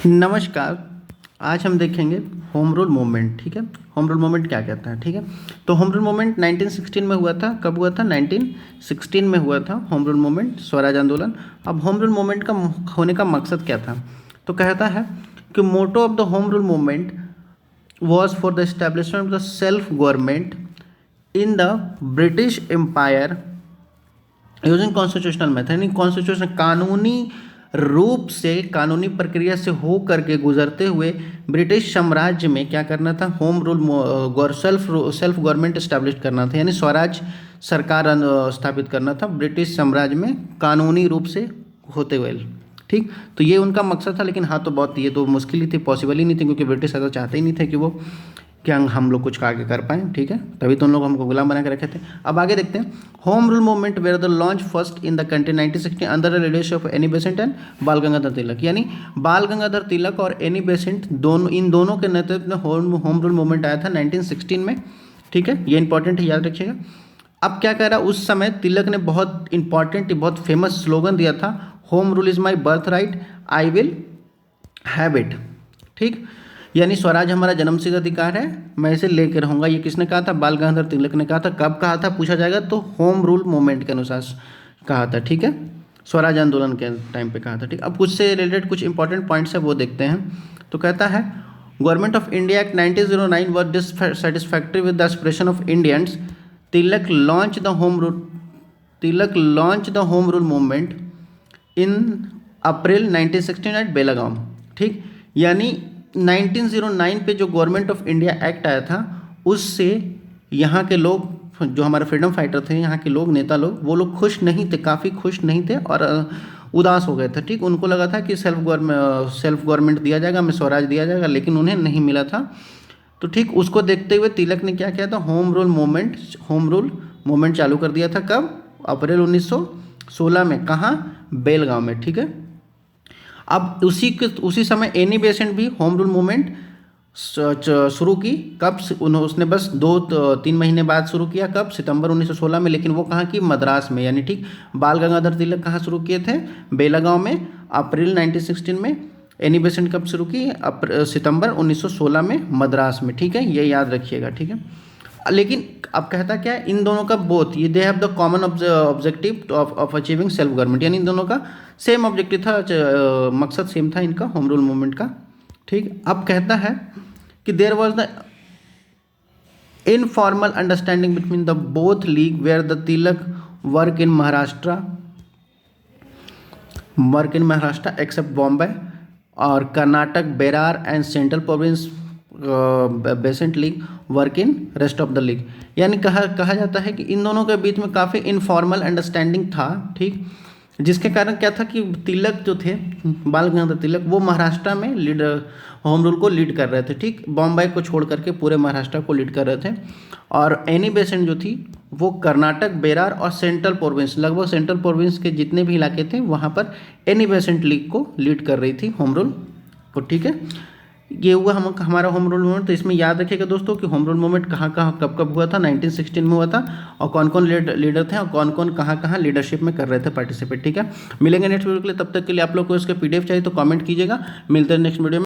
नमस्कार। आज हम देखेंगे होम रूल मूवमेंट। ठीक है, होम रूल मूवमेंट क्या कहता है। ठीक है, तो होम रूल मूवमेंट 1916 में हुआ था। कब हुआ था? 1916 में हुआ था होम रूल मूवमेंट, स्वराज आंदोलन। अब होम रूल मूवमेंट का होने का मकसद क्या था? तो कहता है कि motto of the home rule movement was for the establishment of the self government in the British Empire using constitutional method, यानी कॉन्स्टिट्यूशन कानूनी रूप से, कानूनी प्रक्रिया से हो करके गुजरते हुए ब्रिटिश साम्राज्य में क्या करना था? Home rule, self government establish करना था, यानी स्वराज सरकार स्थापित करना था ब्रिटिश साम्राज्य में कानूनी रूप से होते हुए। ठीक, तो ये उनका मकसद था। लेकिन हाँ, तो बहुत ये तो मुश्किल ही थी, पॉसिबल ही नहीं थी, क्योंकि ब्रिटिश ऐसा चाहते ही नहीं थे कि वो क्या हम लोग कुछ आगे कर पाएँ। ठीक है, तभी तो उन लोग हमको गुलाम बना के रखे थे। अब आगे देखते हैं। Home rule movement were the launch first in the country 1960 under the leadership of Annie Besant and Bal Gangadhar तिलक, यानी बाल गंगाधर तिलक और एनी बेसेंट इन दोनों के नेतृत्व में होम रूल मूवमेंट आया था 1916 में। ठीक है, ये इंपॉर्टेंट है, याद रखिएगा। अब क्या कह रहा है, उस समय तिलक ने बहुत इंपॉर्टेंट, बहुत फेमस स्लोगन दिया था, home rule is my birth right, I will have it. ठीक, यानी स्वराज हमारा जन्मसिद्ध अधिकार है, मैं इसे लेकर रहूँगा। ये किसने कहा था? बाल गंगाधर तिलक ने कहा था। कब कहा था पूछा जाएगा तो होम रूल मूवमेंट के अनुसार कहा था। ठीक है, स्वराज आंदोलन के टाइम पे कहा था। ठीक, अब कुछ से रिलेटेड कुछ इंपॉर्टेंट पॉइंट्स है वो देखते हैं। तो कहता है Government of India Act 1909 was dissatisfactory with the aspiration of Indians, Tilak launch the home rule Movement in April 1916 at Belgaum. ठीक, यानी 1909 पे जो गवर्नमेंट ऑफ इंडिया एक्ट आया था, उससे यहाँ के लोग, जो हमारे फ्रीडम फाइटर थे, यहाँ के लोग, नेता लोग, वो लोग खुश नहीं थे, काफ़ी खुश नहीं थे और उदास हो गए थे। ठीक, उनको लगा था कि सेल्फ गवर्नमेंट दिया जाएगा, हमें स्वराज दिया जाएगा, लेकिन उन्हें नहीं मिला था। तो ठीक, उसको देखते हुए तिलक ने क्या किया था? होम रूल मूवमेंट चालू कर दिया था। कब? अप्रैल 1916 में। कहाँ? बेलगांव में। ठीक है, अब उसी समय एनी बेसेंट भी होम रूल मूवमेंट शुरू की। कब? उसने बस 2-3 महीने बाद शुरू किया। कब? सितंबर 1916 में। लेकिन वो कहाँ की? मद्रास में। यानी ठीक, बाल गंगाधर तिलक कहाँ शुरू किए थे? बेलगांव में, अप्रैल 1916 में। एनी बेसेंट कब शुरू की? सितंबर 1916 में, मद्रास में। ठीक है, ये याद रखिएगा। ठीक है, लेकिन अब कहता क्या है, इन दोनों का बोथ ये they have the common objective of achieving self government, यानी इन दोनों का सेम ऑब्जेक्टिव था, मकसद सेम था इनका, होम रूल मूवमेंट का। ठीक, अब कहता है कि there was the informal understanding between the both league where the Tilak work in Maharashtra except Bombay और Karnataka, Berar and Central Province Besant league work in rest of the league, यानी कहा जाता है कि इन दोनों के बीच में काफ़ी इनफॉर्मल अंडरस्टैंडिंग था। ठीक, जिसके कारण क्या था कि तिलक जो थे, बाल गंगाधर तिलक, वो महाराष्ट्र में होम रूल को लीड कर रहे थे। ठीक, बॉम्बे को छोड़ करके पूरे महाराष्ट्र को लीड कर रहे थे। और एनी बेसेंट जो थी वो कर्नाटक, बेरार और सेंट्रल प्रोविंस, लगभग सेंट्रल प्रोविंस के जितने भी इलाके थे वहाँ पर एनी बेसेंट लीग को लीड कर रही थी होम रूल को। ठीक है, ये हुआ हमारा होम रूल मूवमेंट। तो इसमें याद रखिएगा दोस्तों कि होम रूल मूवमेंट कहाँ कब हुआ था? 1916 में हुआ था। और कौन कौन लीडर थे और कौन कौन कहाँ लीडरशिप में कर रहे थे पार्टिसिपेट। ठीक है, मिलेंगे नेक्स्ट वीडियो के लिए। तब तक के लिए आप लोग को इसके PDF चाहिए तो कमेंट कीजिएगा। मिलते हैं नेक्स्ट वीडियो में।